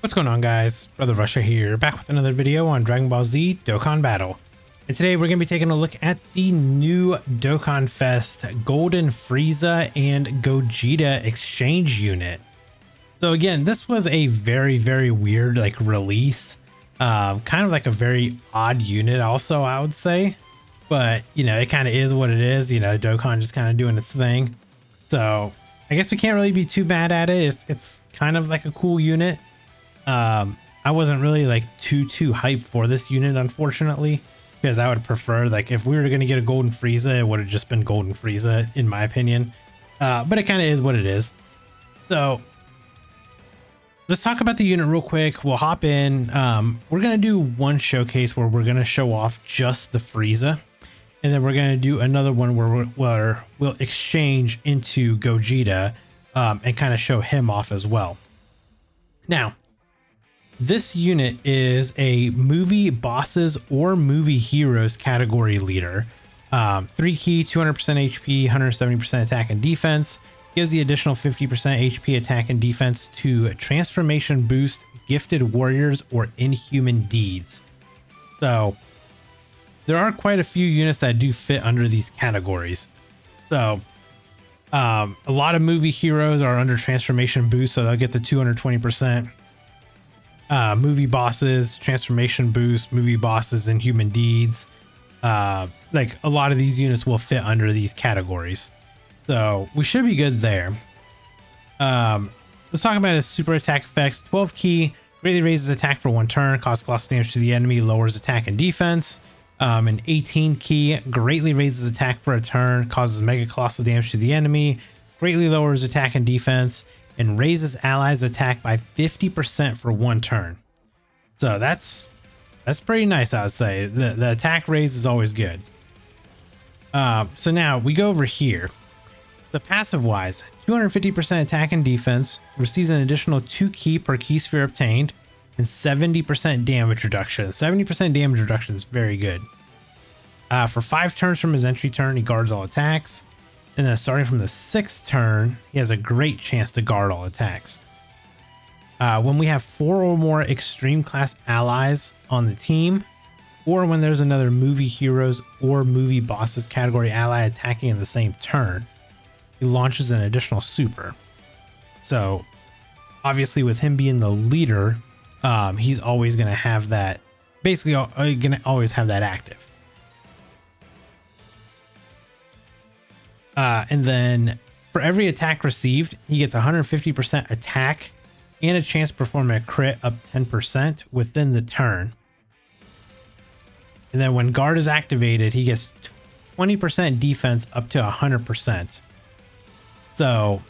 What's going on, guys? Brother Russia here, back with another video on Dragon Ball Z Dokkan Battle. And today we're going to be taking a look at the new Dokkan Fest Golden Frieza and Gogeta exchange unit. So again, this was a very weird release. Kind of like a very odd unit also, I would say. But, you know, it kind of is what it is. You know, Dokkan just kind of doing its thing. So I guess we can't really be too mad at it. It's kind of like a cool unit. I wasn't really too hyped for this unit, unfortunately, because I would prefer, if we were going to get a Golden Frieza, it would have just been Golden Frieza, in my opinion. But it kind of is what it is. So let's talk about the unit real quick. We'll hop in. We're going to do one showcase where we're going to show off just the Frieza. And then we're going to do another one where we'll exchange into Gogeta and kind of show him off as well. Now, this unit is a movie bosses or movie heroes category leader. 3 key, 200% HP, 170% attack and defense. Gives the additional 50% HP attack and defense to transformation boost, gifted warriors, or inhuman deeds. So there are quite a few units that do fit under these categories. So a lot of movie heroes are under transformation boost, so they'll get the 220%. Movie bosses, transformation boost, movie bosses, and human deeds. A lot of these units will fit under these categories. So we should be good there. Let's talk about his super attack effects. 12 key, greatly raises attack for 1 turn, causes colossal damage to the enemy, lowers attack and defense. An 18 key, greatly raises attack for a turn, causes mega colossal damage to the enemy, greatly lowers attack and defense, and raises allies attack by 50% for 1 turn. So that's pretty nice, I would say. The attack raise is always good. So now we go over here. The passive wise, 250% attack and defense, receives an additional 2 key per key sphere obtained, and 70% damage reduction. 70% damage reduction is very good. For 5 turns from his entry turn, he guards all attacks. And then starting from the 6th turn, he has a great chance to guard all attacks. When we have 4 or more extreme class allies on the team, or when there's another movie heroes or movie bosses category ally attacking in the same turn, he launches an additional super. So obviously with him being the leader, he's always going to have that, basically going to always have that active. And then for every attack received, he gets 150% attack and a chance to perform a crit up 10% within the turn. And then when guard is activated, he gets 20% defense up to 100%. So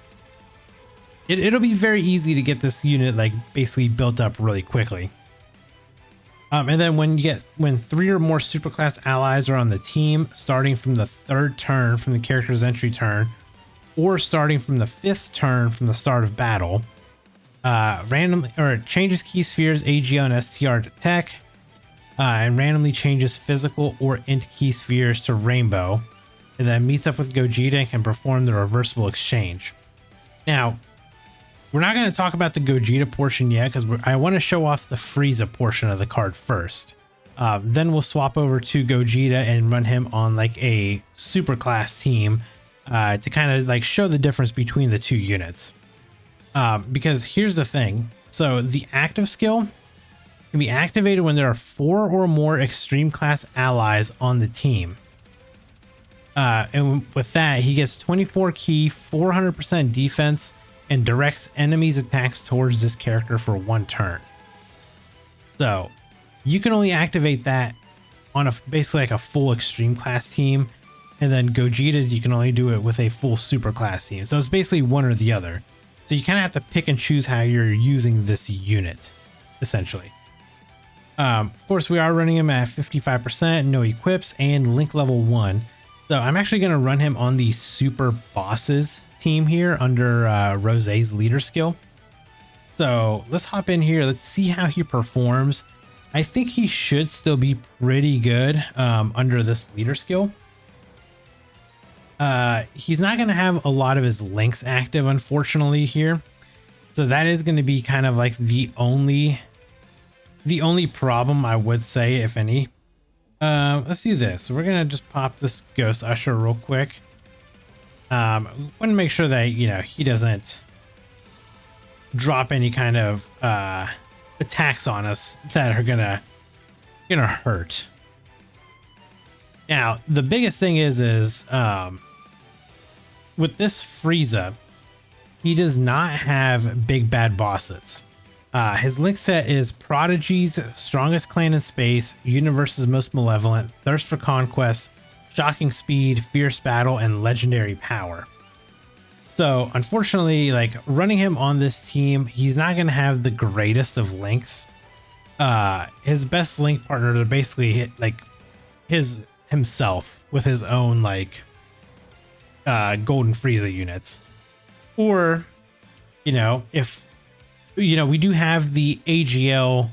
it'll be very easy to get this unit basically built up really quickly. And then when 3 or more superclass allies are on the team, starting from the 3rd turn from the character's entry turn, or starting from the 5th turn from the start of battle, randomly or changes key spheres AGL and STR to TEQ, and randomly changes physical or int key spheres to rainbow, and then meets up with Gogeta and can perform the reversible exchange. Now, we're not going to talk about the Gogeta portion yet because I want to show off the Frieza portion of the card first. Then we'll swap over to Gogeta and run him on a super class team to kind of show the difference between the two units. Because here's the thing. So the active skill can be activated when there are 4 or more extreme class allies on the team. And with that, he gets 24 key, 400% defense, and directs enemies' attacks towards this character for 1 turn. So you can only activate that on basically a full extreme class team, and then Gogeta's you can only do it with a full super class team. So it's basically one or the other. So you kind of have to pick and choose how you're using this unit, essentially. Of course, we are running him at 55%, no equips, and link level 1. So I'm actually going to run him on the super bosses team here under Rosé's leader skill. So let's hop in here. Let's see how he performs. I think he should still be pretty good under this leader skill. He's not going to have a lot of his links active, unfortunately, here. So that is going to be kind of like the only problem I would say, if any. Let's do this. We're going to just pop this Ghost Usher real quick. Want to make sure that, you know, he doesn't drop any kind of attacks on us that are gonna hurt. Now, the biggest thing is with this Frieza, he does not have big bad bosses. His link set is Prodigy's Strongest Clan in Space, Universe's Most Malevolent, Thirst for Conquest, Shocking Speed, Fierce Battle, and Legendary Power. So unfortunately, like, running him on this team, he's not going to have the greatest of links. His best link partners are basically like himself with his own like Golden Frieza units. Or, you know, if, you know, we do have the AGL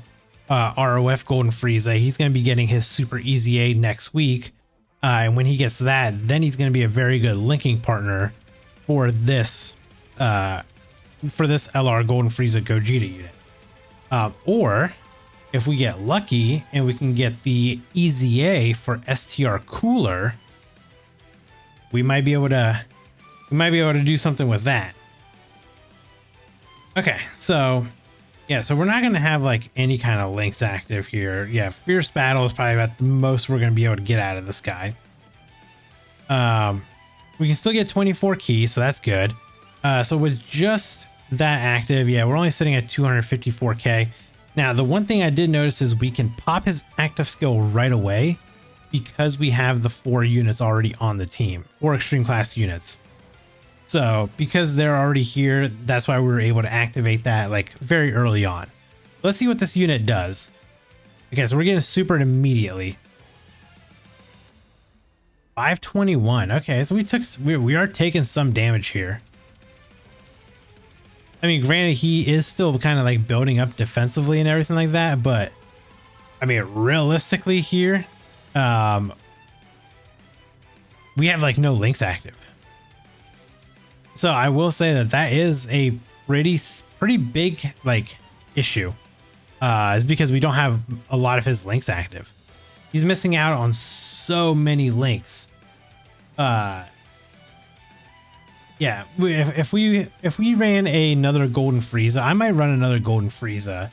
ROF Golden Frieza, he's going to be getting his Super Easy A next week. And when he gets that, then he's going to be a very good linking partner for this LR Golden Frieza Gogeta unit. Or if we get lucky and we can get the Easy A for STR Cooler, we might be able to do something with that. Okay, so yeah, so we're not going to have like any kind of links active here. Yeah, Fierce Battle is probably about the most we're going to be able to get out of this guy. We can still get 24 keys, so that's good. So with just that active, yeah, we're only sitting at 254k. Now, the one thing I did notice is we can pop his active skill right away because we have the 4 units already on the team, 4 extreme class units. So because they're already here, that's why we were able to activate that like very early on. Let's see what this unit does. Okay, so we're getting supered immediately. 521. Okay, so we are taking some damage here. I mean, granted, he is still kind of like building up defensively and everything like that, but I mean, realistically here, we have like no links active. So I will say that that is a pretty big like issue. Is because we don't have a lot of his links active. He's missing out on so many links. Yeah, if we ran another Golden Frieza, I might run another Golden Frieza.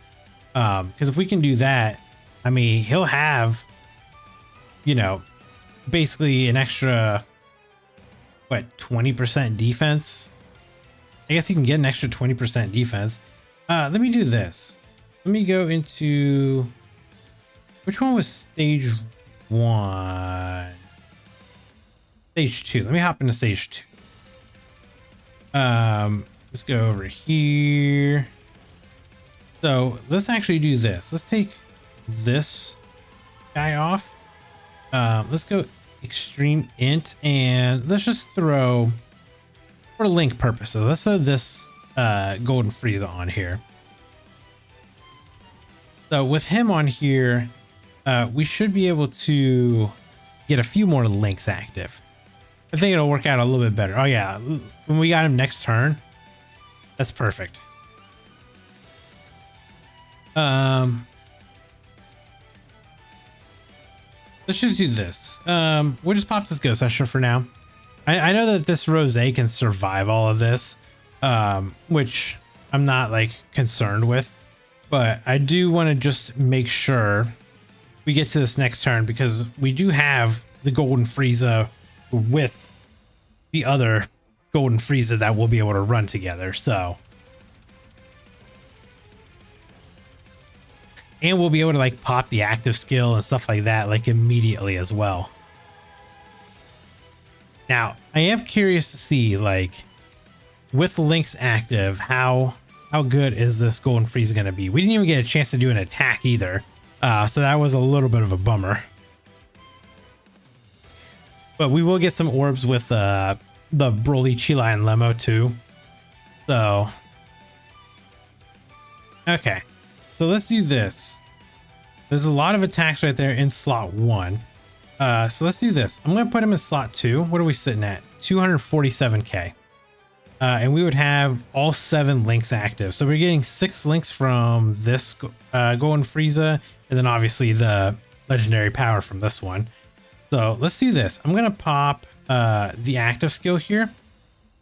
Because if we can do that, I mean, he'll have, you know, basically an extra, what, 20% defense? I guess he can get an extra 20% defense. Let me do this. Let me go into, which one was stage 1? Stage 2. Let me hop into stage 2. Let's go over here. So let's actually do this. Let's take this guy off. Let's go extreme int and let's just throw, for link purposes, let's throw this Golden Frieza on here. So with him on here, we should be able to get a few more links active. I think it'll work out a little bit better. Oh yeah, when we got him next turn, that's perfect. Let's just do this. We'll just pop this Ghost Usher for now. I know that this Rose can survive all of this, which I'm not like concerned with, but I do want to just make sure we get to this next turn because we do have the Golden Frieza with the other Golden Frieza that we'll be able to run together. So, and we'll be able to like pop the active skill and stuff like that like immediately as well. Now, I am curious to see like with links active, how good is this Golden Frieza going to be? We didn't even get a chance to do an attack either. So that was a little bit of a bummer. But we will get some orbs with the Broly, Chila, and Lemo too. So, okay. So let's do this. There's a lot of attacks right there in slot 1. So let's do this. I'm going to put him in slot 2. What are we sitting at? 247k. and we would have all 7 links active. So we're getting 6 links from this Golden Frieza, and then obviously the legendary power from this one. So let's do this. I'm gonna pop the active skill here,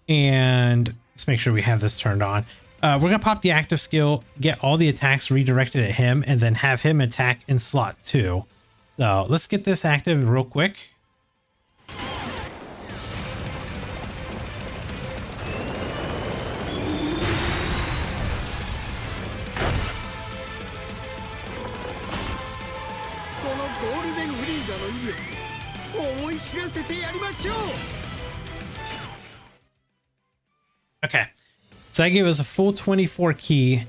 and let's make sure we have this turned on. We're gonna pop the active skill, get all the attacks redirected at him, and then have him attack in slot 2. So let's get this active real quick. Okay, so that gave us a full 24 key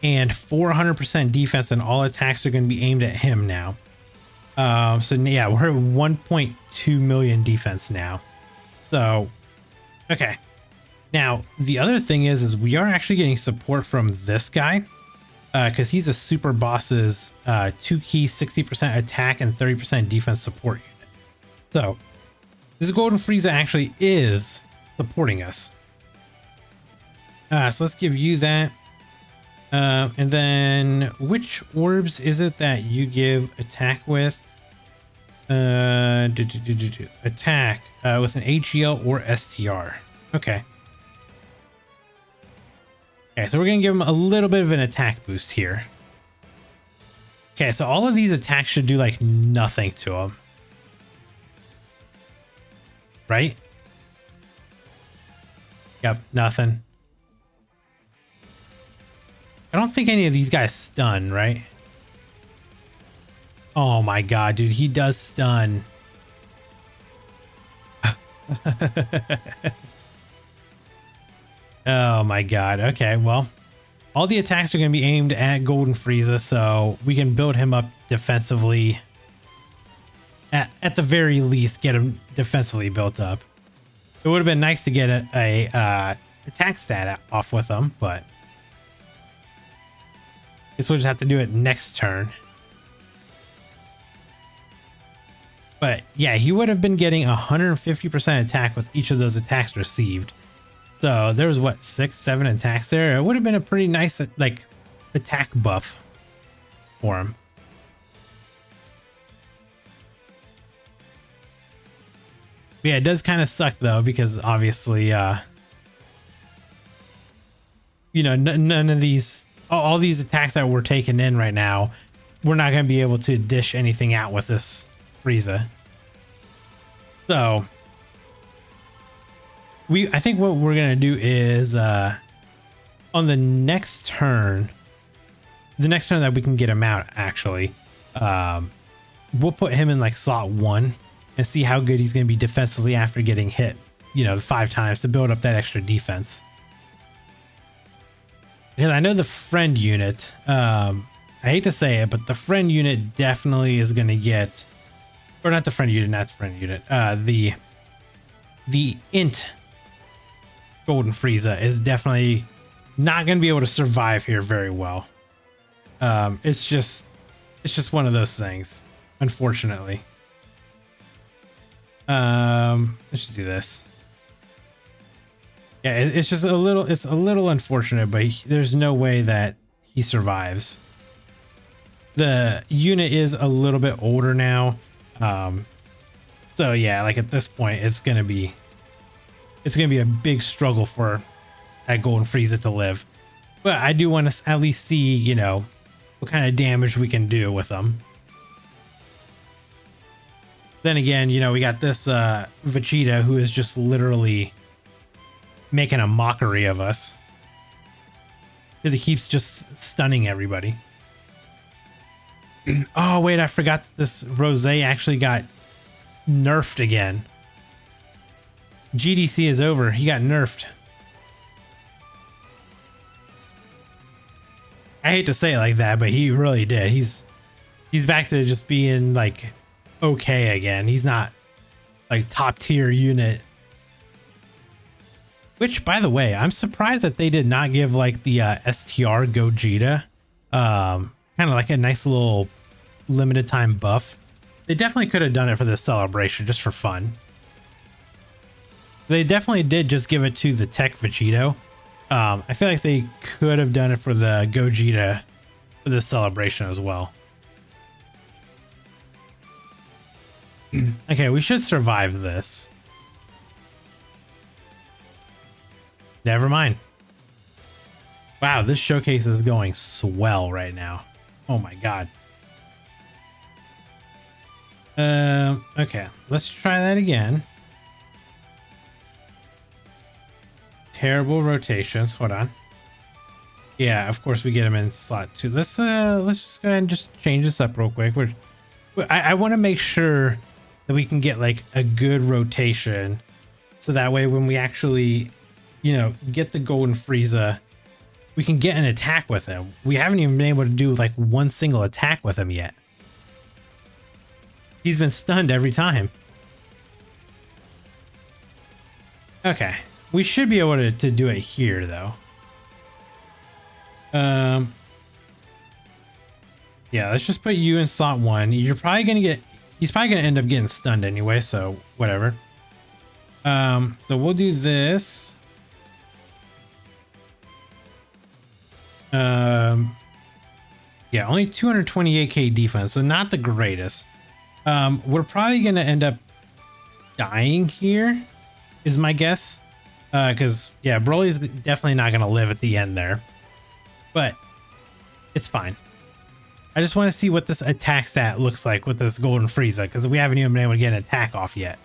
and 400% defense, and all attacks are going to be aimed at him now. So yeah, we're at 1.2 million defense now. So, okay. Now, the other thing is we are actually getting support from this guy, because he's a super boss's 2 key, 60% attack, and 30% defense support unit. So, this Golden Frieza actually is supporting us. So let's give you that. And then which orbs is it that you give attack with? Attack with an AGL or STR. Okay. Okay, so we're going to give him a little bit of an attack boost here. Okay, so all of these attacks should do like nothing to him. Right? Yep, nothing. I don't think any of these guys stun, right? Oh my god, dude, he does stun. Oh my god. Okay, well, all the attacks are going to be aimed at Golden Frieza, so we can build him up defensively. At the very least, get him defensively built up. It would have been nice to get a attack stat off with him, but I guess we'll just have to do it next turn. But yeah, he would have been getting 150% attack with each of those attacks received. So there was what, 6, 7 attacks there. It would have been a pretty nice like attack buff for him. But yeah, it does kind of suck though, because obviously, you know, none of these, all these attacks that we're taking in right now, we're not going to be able to dish anything out with this Frieza. So I think what we're going to do is, on the next turn, that we can get him out, actually, we'll put him in like slot 1 and see how good he's going to be defensively after getting hit, you know, the 5 times to build up that extra defense. Because I know the friend unit, I hate to say it, but the friend unit definitely is going to get, or not the friend unit, the int Golden Frieza is definitely not going to be able to survive here very well. It's just one of those things, unfortunately. Let's just do this. Yeah, it's a little unfortunate, but there's no way that he survives. The unit is a little bit older now. So yeah, like at this point, it's gonna be a big struggle for that Golden Frieza to live. But I do want to at least see, you know, what kind of damage we can do with them. Then again, you know, we got this Vegeta who is just literally making a mockery of us, because he keeps just stunning everybody. Oh wait, I forgot that this Rose actually got nerfed again. GDC is over. He got nerfed. I hate to say it like that, but he really did. He's back to just being like okay again. He's not like top tier unit. Which, by the way, I'm surprised that they did not give like the STR Gogeta kind of like a nice little limited time buff. They definitely could have done it for this celebration just for fun. They definitely did just give it to the TEQ Vegito. I feel like they could have done it for the Gogeta for this celebration as well. Okay, we should survive this. Never mind. Wow, this showcase is going swell right now. Oh my god. Okay, let's try that again. Terrible rotations. Hold on. Yeah, of course we get him in slot 2. Let's just go ahead and just change this up real quick. I want to make sure that we can get like a good rotation, so that way when we actually, you know, get the golden Frieza, we can get an attack with him. We haven't even been able to do like one single attack with him yet. He's been stunned every time. Okay, we should be able to do it here though. Yeah, let's just put you in slot 1. You're probably gonna get, he's probably gonna end up getting stunned anyway, so whatever. So we'll do this. Yeah, only 228k defense, so not the greatest. We're probably gonna end up dying here, is my guess. Because yeah, Broly's definitely not gonna live at the end there, but it's fine. I just want to see what this attack stat looks like with this golden Frieza, because we haven't even been able to get an attack off yet.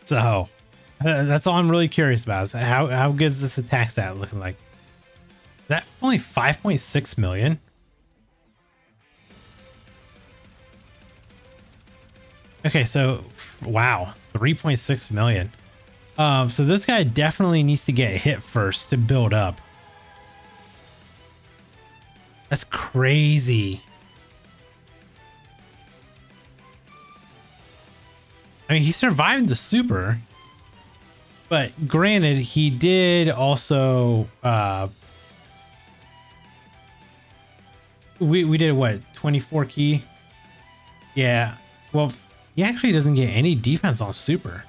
So that's all I'm really curious about, is how good is this attack stat looking like? That only 5.6 million. Okay, so wow, 3.6 million. So this guy definitely needs to get hit first to build up. That's crazy. I mean, he survived the super, but granted, he did also, we did what, 24 key? Yeah, well, he actually doesn't get any defense on super.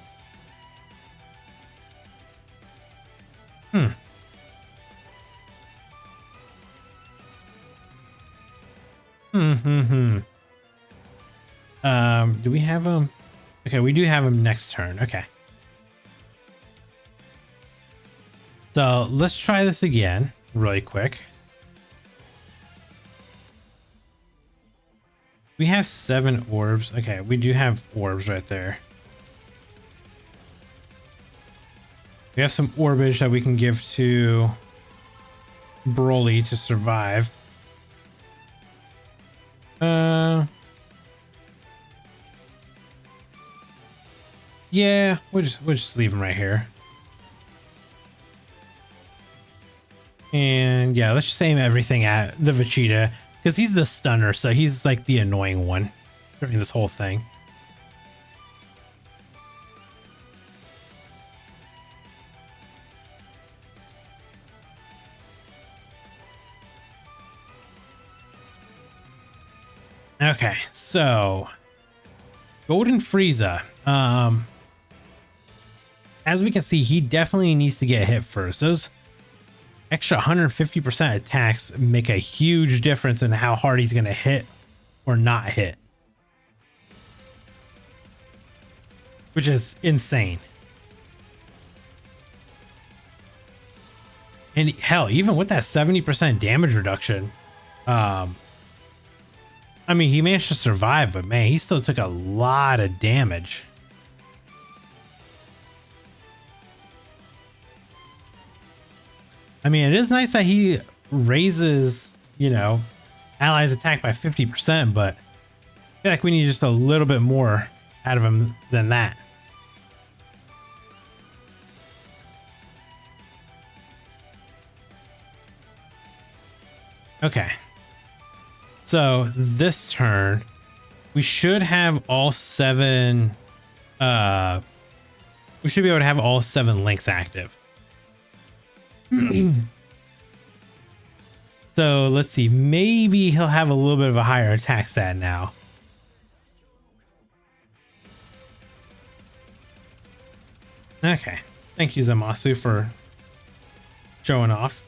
Do we have him? Okay, we do have him next turn. Okay. So let's try this again really quick. We have 7 orbs. Okay, we do have orbs right there. We have some orbage that we can give to Broly to survive. Yeah, we'll just leave him right here. And yeah, let's just aim everything at the Vegeta, because he's the stunner, so he's like the annoying one during this whole thing. Okay, so Golden Frieza. As we can see, he definitely needs to get hit first. Those extra 150% attacks make a huge difference in how hard he's going to hit or not hit, which is insane. And hell, even with that 70% damage reduction, I mean, he managed to survive, but man, he still took a lot of damage. I mean, it is nice that he raises, you know, allies attack by 50%, but I feel like we need just a little bit more out of him than that. Okay. So this turn, we should have all 7, we should be able to have all 7 links active. So let's see, maybe he'll have a little bit of a higher attack stat now. Okay. Thank you, Zamasu, for showing off.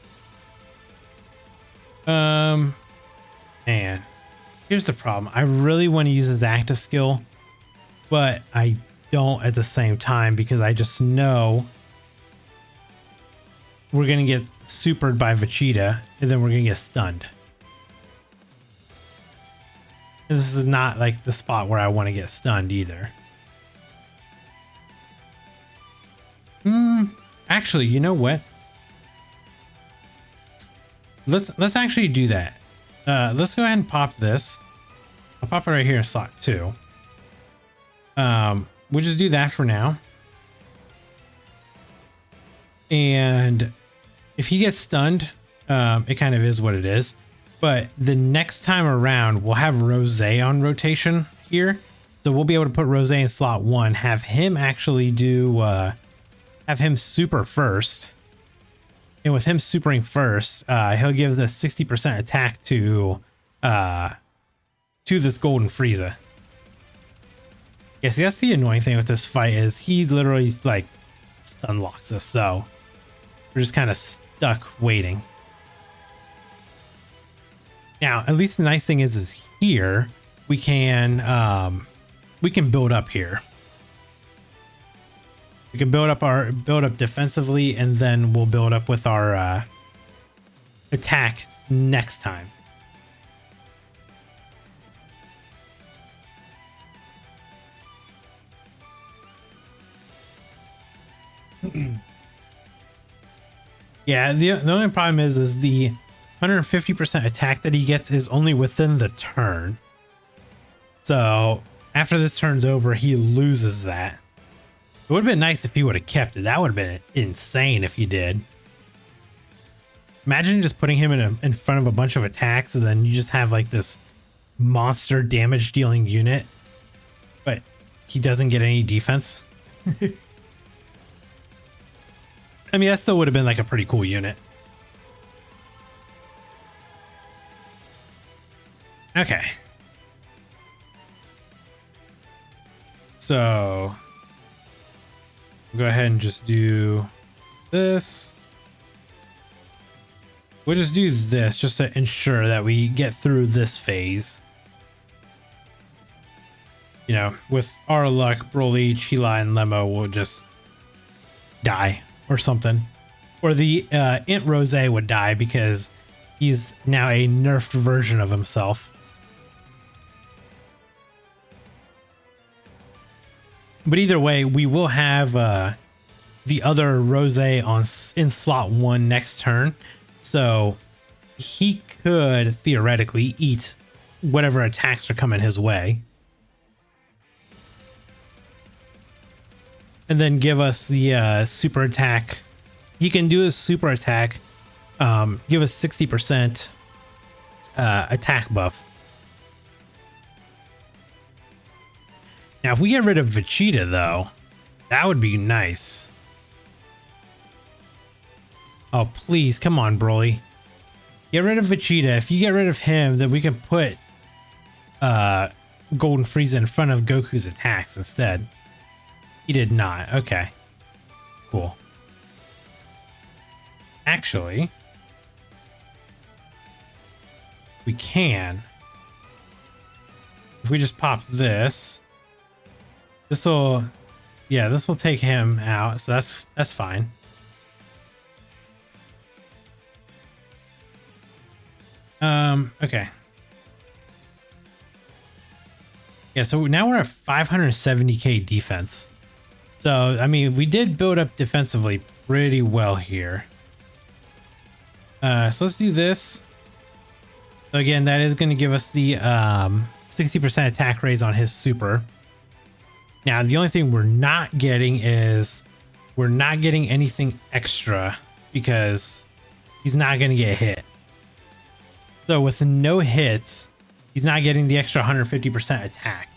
Man, here's the problem. I really want to use his active skill, but I don't at the same time because I just know we're going to get supered by Vegeta and then we're going to get stunned. And this is not like the spot where I want to get stunned either. Actually, you know what? Let's actually do that. Let's go ahead and pop this. I'll pop it right here in slot 2. We'll just do that for now. And if he gets stunned, it kind of is what it is. But the next time around, we'll have Rose on rotation here. So we'll be able to put Rose in slot 1, have him actually do, have him super first. And with him supering first, he'll give the 60% attack to this Golden Frieza. Yeah, see, that's the annoying thing with this fight is he literally like stun locks us, so we're just kind of stuck waiting. Now, at least the nice thing is here we can build up here. We can build up defensively, and then we'll build up with our attack next time. Yeah, the only problem is the 150% attack that he gets is only within the turn. So after this turn's over, he loses that. It would have been nice if he would have kept it. That would have been insane if he did. Imagine just putting him in front of a bunch of attacks and then you just have like this monster damage dealing unit, but he doesn't get any defense. I mean, that still would have been like a pretty cool unit. Okay. So go ahead and just do this. We'll just do this just to ensure that we get through this phase. You know, with our luck, Broly, Chila, and Lemo will just die or something. Or the Int Rose would die because he's now a nerfed version of himself. But either way, we will have the other Rose in slot 1 next turn. So he could theoretically eat whatever attacks are coming his way. And then give us the super attack. He can do a super attack, give us 60% attack buff. Now, if we get rid of Vegeta, though, that would be nice. Oh, please, come on, Broly. Get rid of Vegeta. If you get rid of him, then we can put Golden Frieza in front of Goku's attacks instead. He did not. Okay. Cool. Actually, we can. If we just pop this, this will take him out. So that's fine. Okay. Yeah, so now we're at 570k defense. So, I mean, we did build up defensively pretty well here. So let's do this. So again, that is going to give us the 60% attack raise on his super. Now, the only thing we're not getting is we're not getting anything extra because he's not going to get hit. So with no hits, he's not getting the extra 150% attack.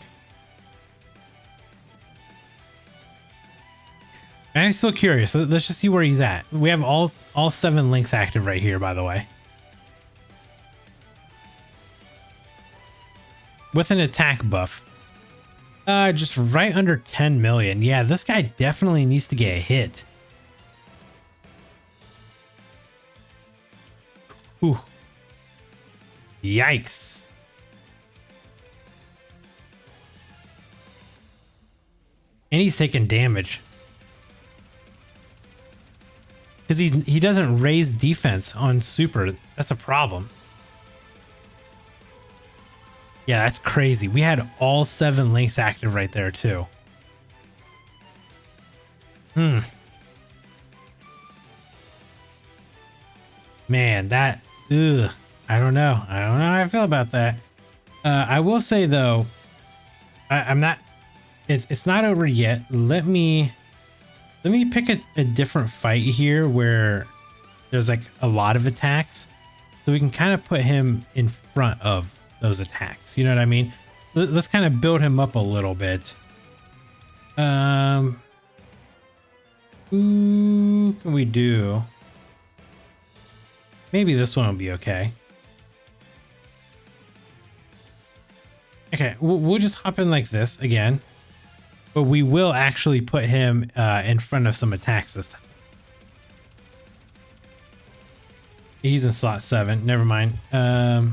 I'm still curious. Let's just see where he's at. We have all 7 links active right here, by the way. With an attack buff. Just right under 10 million. Yeah, this guy definitely needs to get hit. Ooh. Yikes. And he's taking damage. Because he doesn't raise defense on super. That's a problem. Yeah, that's crazy. We had all 7 links active right there too. Man, that, ugh. I don't know. I don't know how I feel about that. I will say though, I'm not, it's not over yet. Let me pick a different fight here where there's like a lot of attacks, so we can kind of put him in front of those attacks. You know what I mean? Let's kind of build him up a little bit. Who can we do? Maybe this one will be okay. Okay, we'll just hop in like this again, but we will actually put him in front of some attacks this time. He's in slot 7. Never mind. Man,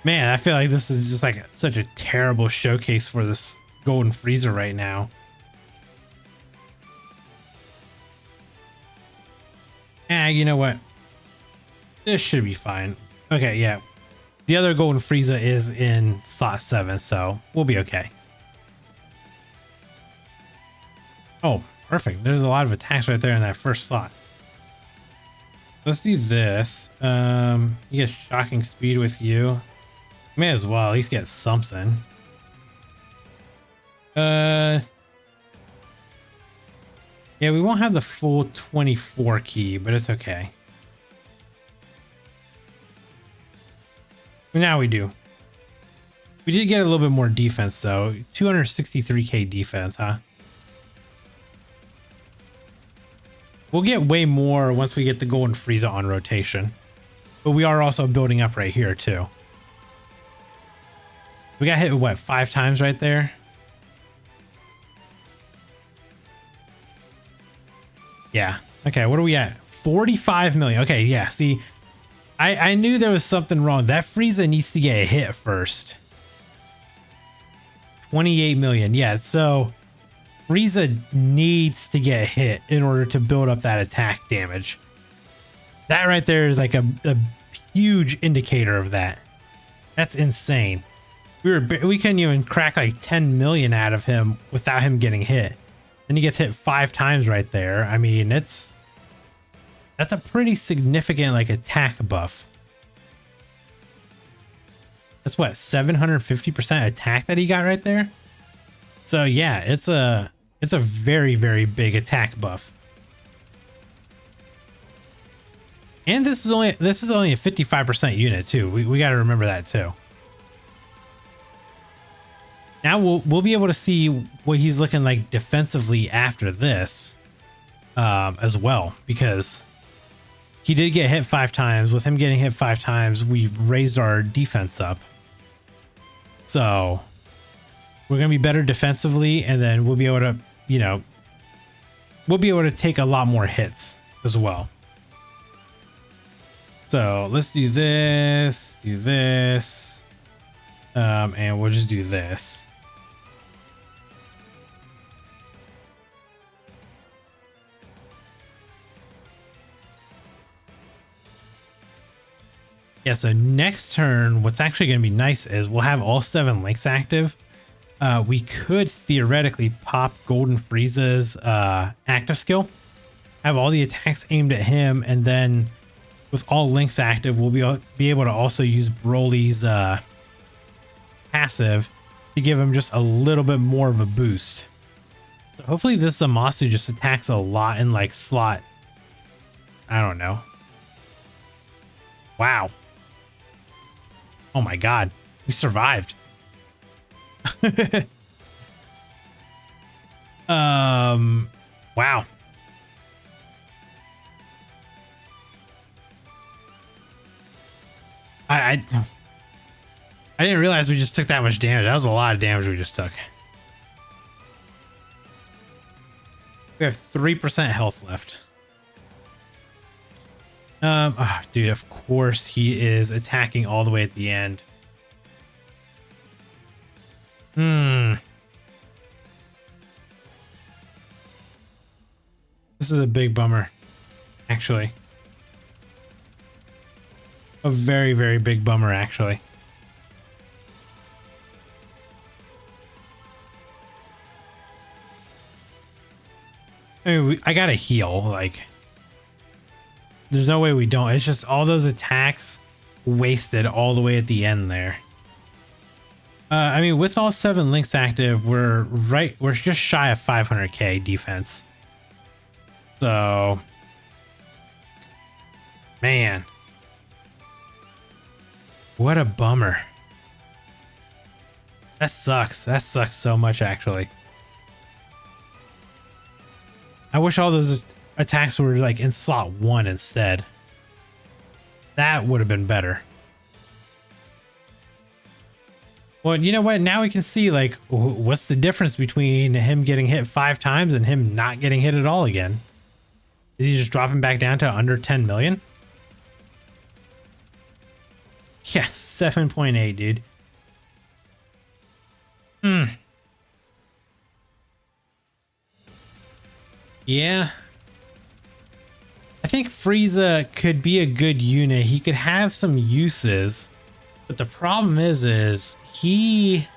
I feel like this is just like such a terrible showcase for this Golden Frieza right now. You know what? This should be fine. Okay, yeah. The other Golden Frieza is in slot 7, so we'll be okay. Oh, perfect. There's a lot of attacks right there in that first slot. Let's do this. You get shocking speed with you. May as well at least get something. Yeah, we won't have the full 24 key, but it's okay. Now we do. We did get a little bit more defense though. 263k defense, huh? We'll get way more once we get the Golden Frieza on rotation. But we are also building up right here too. We got hit, what, 5 times right there? Yeah. Okay, what are we at? 45 million. Okay, yeah, see, I knew there was something wrong. That Frieza needs to get a hit first. 28 million. Yeah, so Frieza needs to get hit in order to build up that attack damage. That right there is like a huge indicator of that. That's insane. We couldn't even crack like 10 million out of him without him getting hit. Then he gets hit 5 times right there. I mean, that's a pretty significant like attack buff. That's what, 750% attack that he got right there. So yeah, it's a very, very big attack buff. And this is only a 55% unit too. We got to remember that too. Now we'll be able to see what he's looking like defensively after this as well, because he did get hit 5 times. With him getting hit 5 times, we raised our defense up. So we're going to be better defensively, and then we'll be able to, you know, we'll be able to take a lot more hits as well. So let's do this, and we'll just do this. Yeah, so next turn, what's actually going to be nice is we'll have all 7 links active. We could theoretically pop Golden Frieza's active skill, have all the attacks aimed at him, and then with all links active, we'll be able to also use Broly's passive to give him just a little bit more of a boost. So hopefully this Zamasu just attacks a lot in like slot, I don't know. Wow. Oh my god, we survived. Wow. I didn't realize we just took that much damage. That was a lot of damage we just took. We have 3% health left. Oh, dude, of course he is attacking all the way at the end. This is a big bummer, actually. A very, very big bummer, actually. I mean, I gotta heal, like... There's no way we don't. It's just all those attacks wasted all the way at the end there. I mean, with all 7 links active, we're just shy of 500k defense. So, man, what a bummer. That sucks. That sucks so much, actually. I wish all those attacks were like in slot 1 instead. That would have been better. Well, you know what? Now we can see, like, what's the difference between him getting hit 5 times and him not getting hit at all again? Is he just dropping back down to under 10 million? Yeah, 7.8, dude. Yeah. I think Frieza could be a good unit. He could have some uses. But the problem is he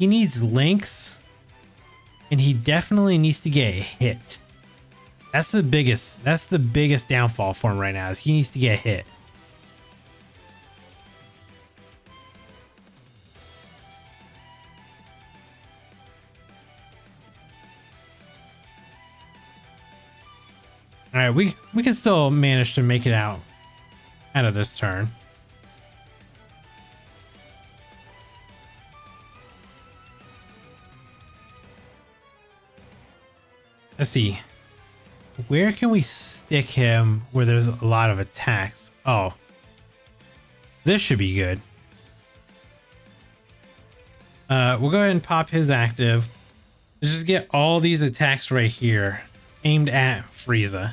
needs links, and he definitely needs to get hit. That's the biggest downfall for him right now, is he needs to get hit. All right, we can still manage to make it out of this turn. Let's see. Where can we stick him where there's a lot of attacks? Oh, this should be good. We'll go ahead and pop his active. Let's just get all these attacks right here aimed at Frieza.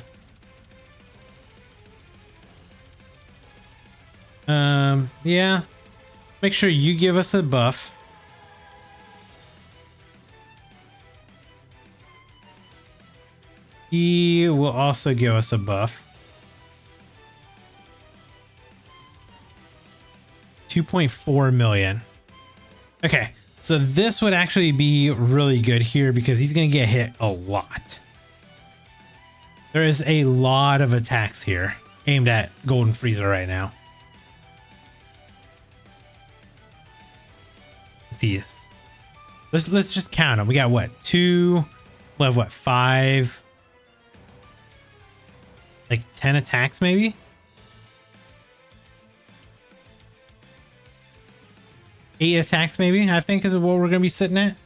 Yeah. Make sure you give us a buff. He will also give us a buff. 2.4 million. Okay, so this would actually be really good here because he's going to get hit a lot. There is a lot of attacks here aimed at Golden Frieza right now. Let's see. Let's just count them. We got what? 2. We have what? 5. Like 10 attacks maybe? Eight attacks maybe, I think is what we're gonna be sitting at.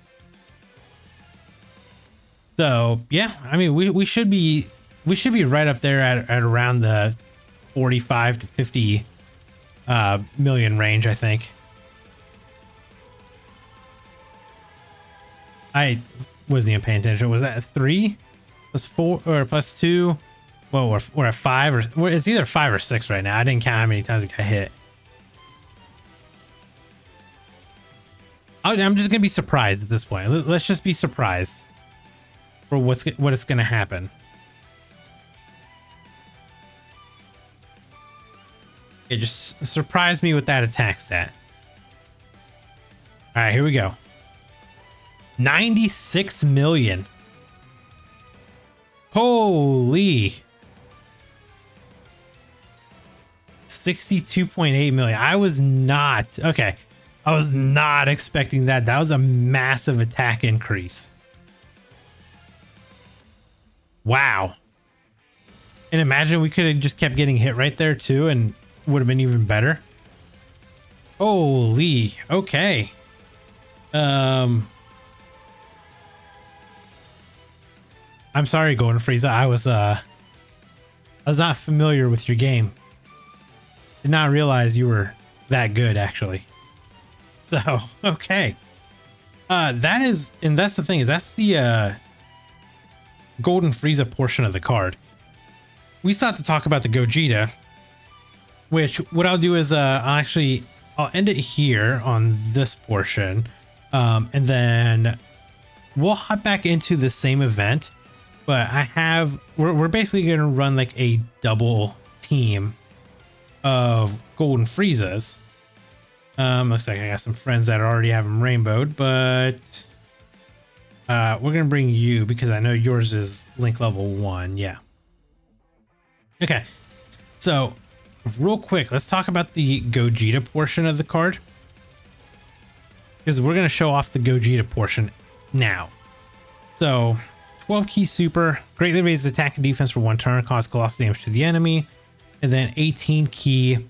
So yeah, I mean we should be right up there at around the 45 to 50 million range, I think. I wasn't even paying attention. Was that 3 plus 4 or plus 2? Well, we're at 5 or it's either 5 or 6 right now. I didn't count how many times we got hit. I'm just gonna be surprised at this point. Let's just be surprised for what is gonna happen. It just surprised me with that attack stat. All right, here we go. 96 million. Holy. 62.8 million. I was not expecting that. That was a massive attack increase. Wow. And imagine we could have just kept getting hit right there too and would have been even better. Holy. Okay. I'm sorry, Golden Frieza. I was not familiar with your game. Did not realize you were that good, actually. So, okay. That is, and that's the thing, is that's the Golden Frieza portion of the card. We still have to talk about the Gogeta, which what I'll do is I'll end it here on this portion, and then we'll hop back into the same event. But we're basically going to run like a double team of Golden Friezas. Looks like I got some friends that already have them rainbowed, but we're going to bring you because I know yours is link level 1. Yeah. Okay. So real quick, let's talk about the Gogeta portion of the card, because we're going to show off the Gogeta portion now. So 12 key super, greatly raises attack and defense for 1 turn, cause colossal damage to the enemy. And then 18 key,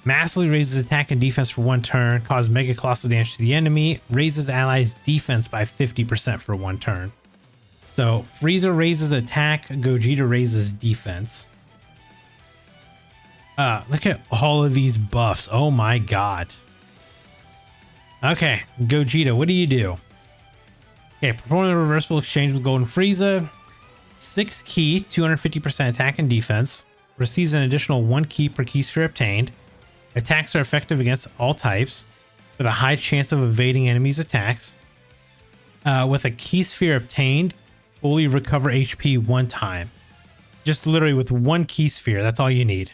massively raises attack and defense for 1 turn, cause mega colossal damage to the enemy, raises allies defense by 50% for 1 turn. So Frieza raises attack, Gogeta raises defense. Look at all of these buffs. Oh my god. Okay, Gogeta, what do you do? Okay, perform the reversible exchange with Golden Frieza. 6 key, 250% attack and defense. Receives an additional 1 key per key sphere obtained. Attacks are effective against all types, with a high chance of evading enemies' attacks. With a key sphere obtained, fully recover HP 1 time. Just literally with 1 key sphere, that's all you need.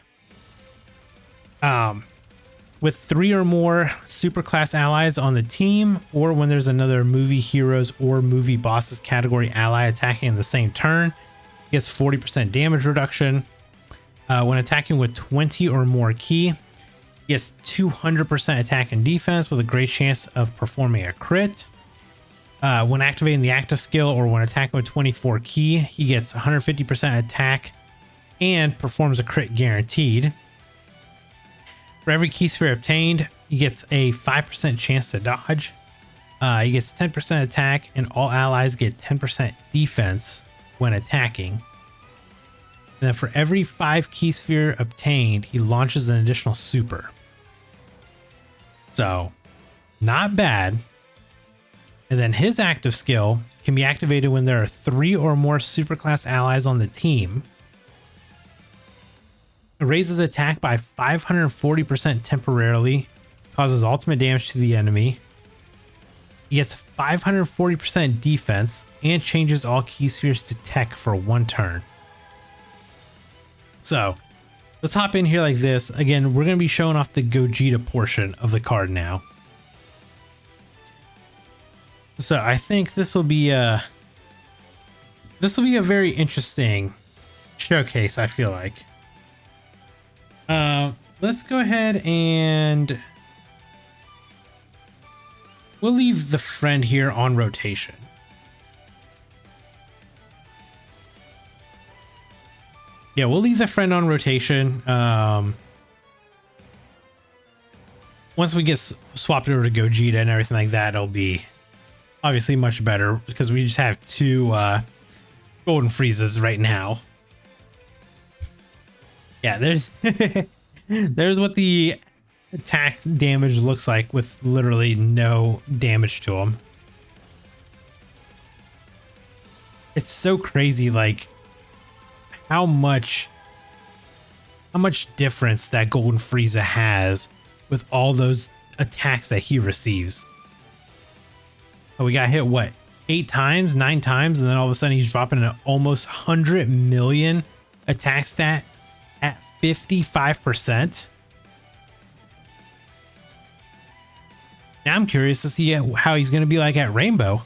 With 3 or more superclass allies on the team, or when there's another movie heroes or movie bosses category ally attacking in the same turn, gets 40% damage reduction. When attacking with 20 or more key, gets 200% attack and defense with a great chance of performing a crit. When activating the active skill or when attacking with 24 key, he gets 150% attack and performs a crit guaranteed. For every key sphere obtained, he gets a 5% chance to dodge. He gets 10% attack, and all allies get 10% defense when attacking. And then for every 5 key sphere obtained, he launches an additional super. So, not bad. And then his active skill can be activated when there are 3 or more superclass allies on the team. It raises attack by 540% temporarily, causes ultimate damage to the enemy. He gets 540% defense and changes all key spheres to TEQ for 1 turn. So let's hop in here like this. Again, we're going to be showing off the Gogeta portion of the card now. So I think this will be a very interesting showcase, I feel like. Let's go ahead and we'll leave the friend here on rotation. Yeah, we'll leave the friend on rotation. Once we get swapped over to Gogeta and everything like that, it'll be obviously much better because we just have 2 Golden Friezas right now. Yeah, there's what the attack damage looks like with literally no damage to them. It's so crazy, like how much difference that Golden Frieza has with all those attacks that he receives. Oh, we got hit what, 8 times, 9 times, and then all of a sudden he's dropping an almost 100 million attack stat at 55%. Now I'm curious to see how he's going to be like at Rainbow.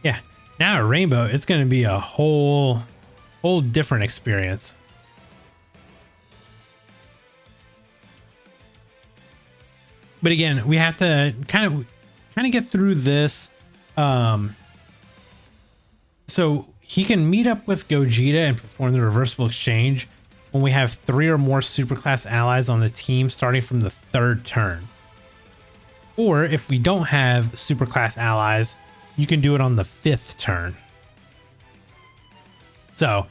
Yeah, now at Rainbow, it's going to be a whole different experience. But again, we have to kind of get through this. So he can meet up with Gogeta and perform the reversible exchange when we have 3 or more superclass allies on the team starting from the 3rd turn. Or if we don't have superclass allies, you can do it on the 5th turn. So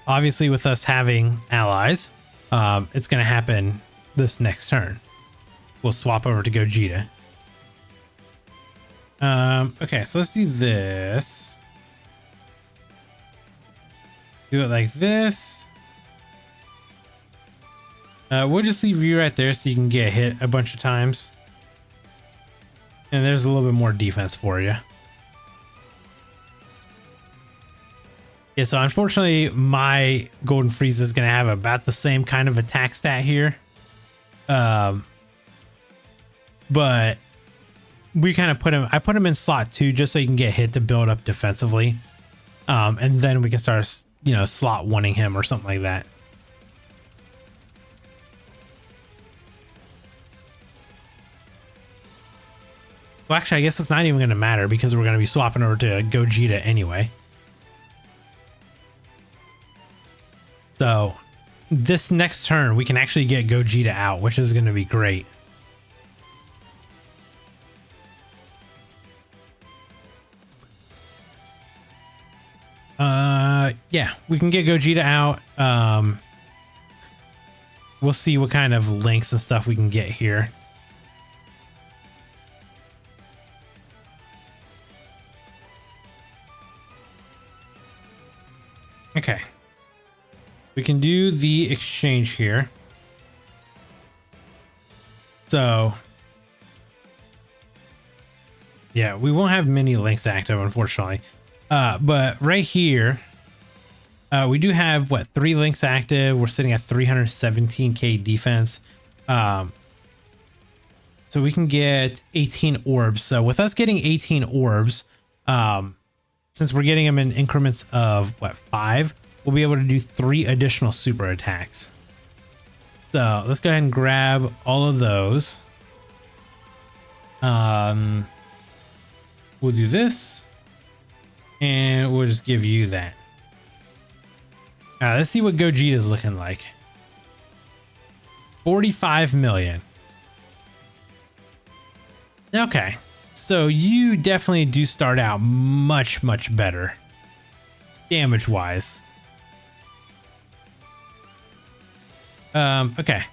obviously with us having allies, it's going to happen this next turn. We'll swap over to Gogeta. Okay, so let's do this. Do it like this. We'll just leave you right there so you can get hit a bunch of times. And there's a little bit more defense for you. Yeah, so unfortunately, my Golden Frieza is going to have about the same kind of attack stat here. But we kind of I put him in slot 2 just so you can get hit to build up defensively. And then we can start, slot 1-ing him or something like that. Well, actually, I guess it's not even going to matter because we're going to be swapping over to Gogeta anyway. So this next turn, we can actually get Gogeta out, which is going to be great. Yeah, we can get Gogeta out. We'll see what kind of links and stuff we can get here. Okay. We can do the exchange here. So yeah, we won't have many links active, unfortunately. But right here, we do have 3 links active. We're sitting at 317k defense. So we can get 18 orbs. So with us getting 18 orbs, since we're getting them in increments of 5, we'll be able to do 3 additional super attacks. So let's go ahead and grab all of those. We'll do this, and we'll just give you that. Let's see what Gogeta is looking like. 45 million. Okay, so you definitely do start out much better damage wise. Okay,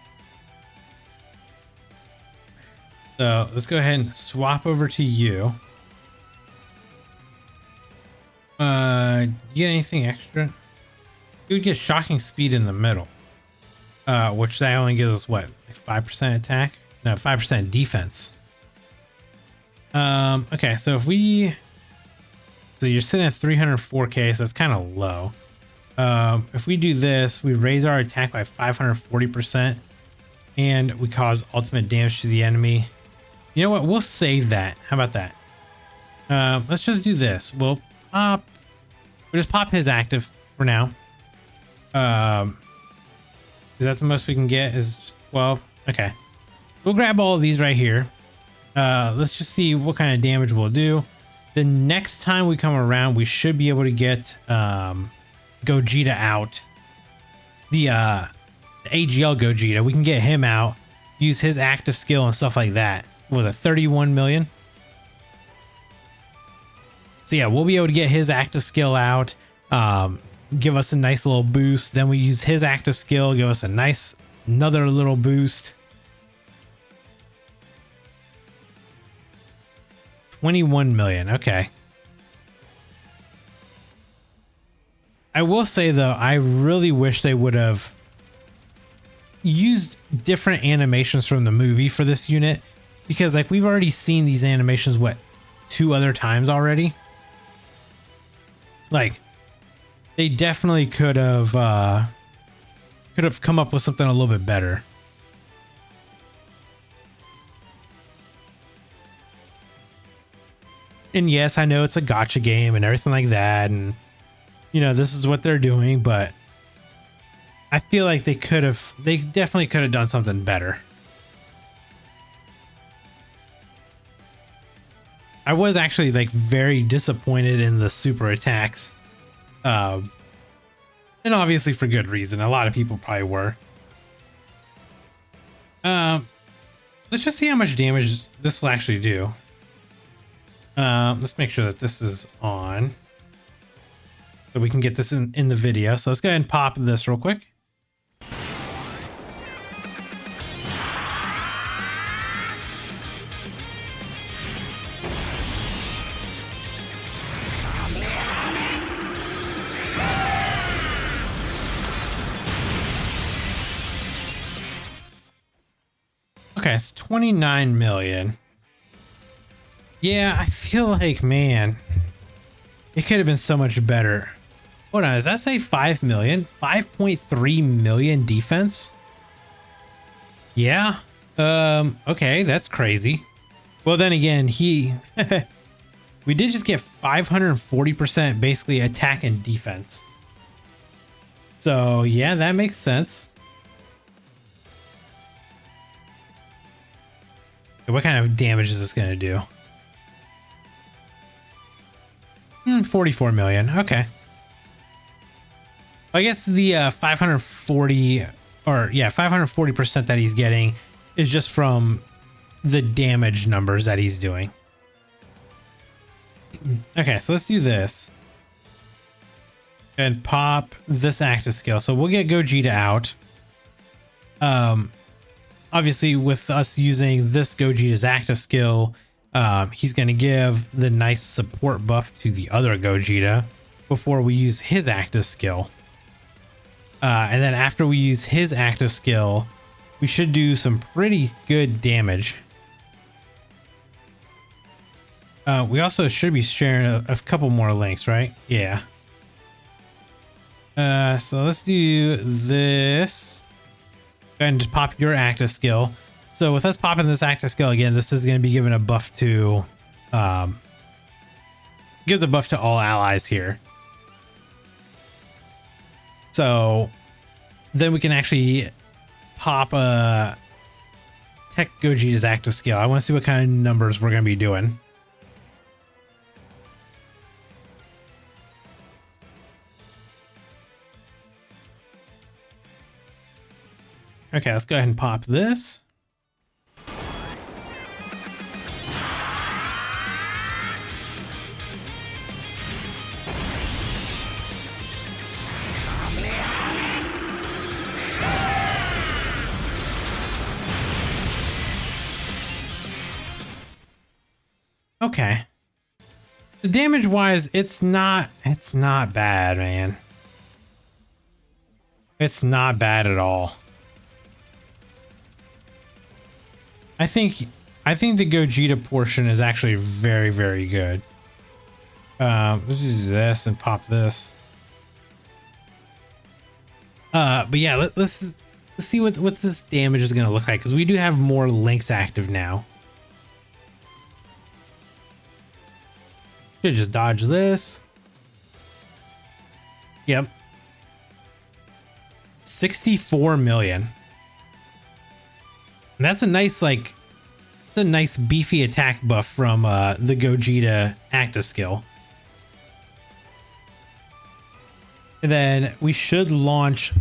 so let's go ahead and swap over to you. Do you get anything extra? You would get shocking speed in the middle, which that only gives us what, like 5% attack? No, 5% defense. Okay, so if we, so you're sitting at 304k, so that's kind of low. If we do this, we raise our attack by 540%, and we cause ultimate damage to the enemy. You know what? We'll save that. How about that? Let's just do this. We'll just pop his active for now. Is that the most we can get? Is 12? Okay. We'll grab all of these right here. Let's just see what kind of damage we'll do. The next time we come around, we should be able to get Gogeta out. The AGL Gogeta, we can get him out, use his active skill and stuff like that. With a 31 million. So yeah, we'll be able to get his active skill out, give us a nice little boost. Then we use his active skill, give us a nice another little boost. 21 million. Okay. I will say though, I really wish they would have used different animations from the movie for this unit, because like we've already seen these animations 2 other times already. Like they definitely could have come up with something a little bit better. And yes, I know it's a gacha game and everything like that, and this is what they're doing, but I feel like they definitely could have done something better. I was actually like very disappointed in the super attacks. And obviously for good reason. A lot of people probably were. Let's just see how much damage this will actually do. Let's make sure that this is on. so we can get this in the video. So let's go ahead and pop this real quick. Okay, it's 29 million. Yeah, I feel like, man, it could have been so much better. Hold on, does that say 5 million? 5.3 million defense? Yeah. Okay, that's crazy. Well, then again, we did just get 540% basically attack and defense. So yeah, that makes sense. What kind of damage is this going to do? 44 million. Okay. I guess the 540 or yeah, 540% that he's getting is just from the damage numbers that he's doing. Okay, so let's do this. And pop this active skill. So we'll get Gogeta out. Obviously, with us using this Gogeta's active skill, he's going to give the nice support buff to the other Gogeta before we use his active skill. And then after we use his active skill, we should do some pretty good damage. We also should be sharing a couple more links, right? Yeah. So let's do this. Go ahead and just pop your active skill. So with us popping this active skill again, this is going to be given a buff to, gives a buff to all allies here. So then we can actually pop a TEQ Gogeta's active skill. I want to see what kind of numbers we're going to be doing. Okay, let's go ahead and pop this. Okay. The damage wise, it's not bad, man. It's not bad at all. I think the Gogeta portion is actually very, very good. Let's use this and pop this. But yeah, let's see what this damage is gonna look like, because we do have more links active now. Should just dodge this. Yep. 64 million. And that's a nice, like, it's a nice beefy attack buff from the Gogeta active skill. And then we should launch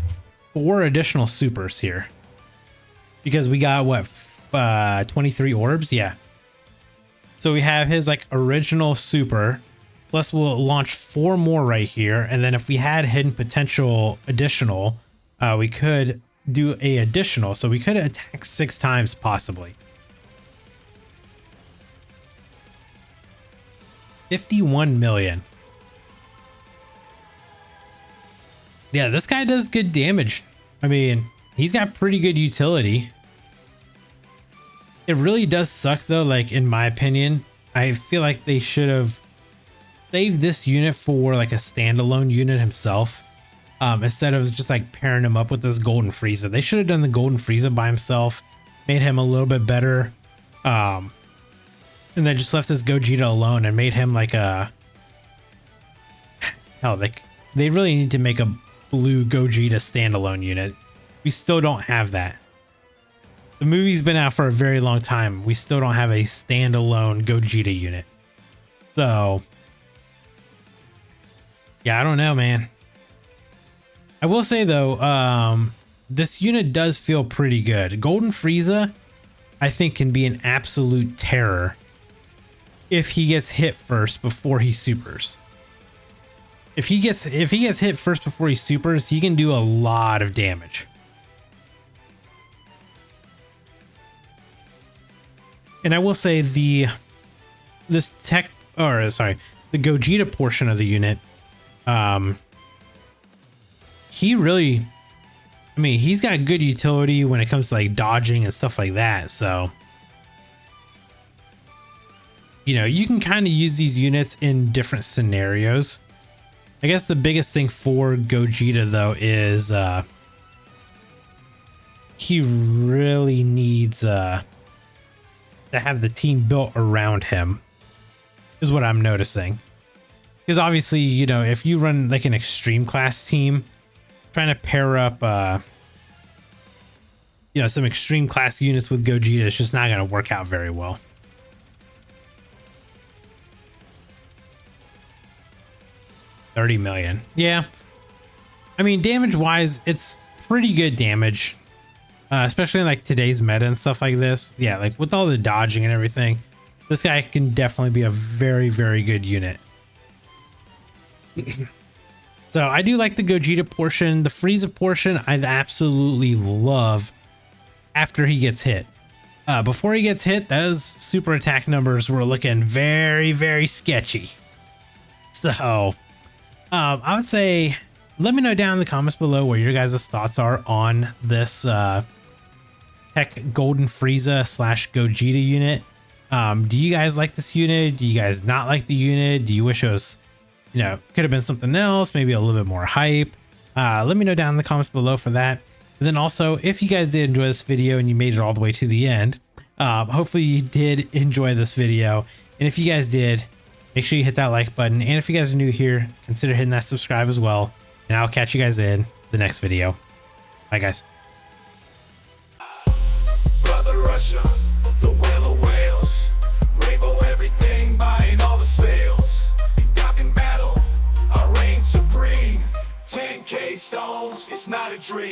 4 additional supers here, because we got what, 23 orbs? Yeah. So we have his like original super, plus we'll launch 4 more right here. And then if we had hidden potential additional, we could do a additional. So we could attack 6 times possibly. 51 million. Yeah, this guy does good damage. I mean, he's got pretty good utility. It really does suck though, like in my opinion. I feel like they should have saved this unit for like a standalone unit himself. Instead of just like pairing him up with this Golden Frieza. They should have done the Golden Frieza by himself, made him a little bit better. And then just left this Gogeta alone and made him like a... Hell, they really need to make a blue Gogeta standalone unit. We still don't have that. The movie's been out for a very long time. We still don't have a standalone Gogeta unit. So, yeah, I don't know, man. I will say though, this unit does feel pretty good. Golden Frieza, I think, can be an absolute terror if he gets hit first before he supers. if he gets hit first before he supers, he can do a lot of damage. And I will say the Gogeta portion of the unit, he really, I mean, he's got good utility when it comes to like dodging and stuff like that. So, you know, you can kind of use these units in different scenarios. I guess the biggest thing for Gogeta though is he really needs to have the team built around him, is what I'm noticing. Because obviously, you know, if you run like an extreme class team, trying to pair up you know, some extreme class units with Gogeta is just not going to work out very well. $30 million. Yeah. I mean, damage wise, it's pretty good damage. Especially in like today's meta and stuff like this. Yeah, like with all the dodging and everything, this guy can definitely be a very, very good unit. So I do like the Gogeta portion. The Frieza portion, I absolutely love after he gets hit. Before he gets hit, those super attack numbers were looking very, very sketchy. So I would say, let me know down in the comments below what your guys' thoughts are on this TEQ Golden Frieza / Gogeta unit. Do you guys like this unit? Do you guys not like the unit? Do you wish it was, you know, could have been something else, maybe a little bit more hype? Let me know down in the comments below for that. And then also, if you guys did enjoy this video and you made it all the way to the end, hopefully you did enjoy this video. And if you guys did, make sure you hit that like button. And if you guys are new here, consider hitting that subscribe as well. And I'll catch you guys in the next video. Bye, guys. Brother Russia, the whale of whales, rainbow everything, buying all the sales. In Dokkan battle, I reign supreme. 10K stones, it's not a dream.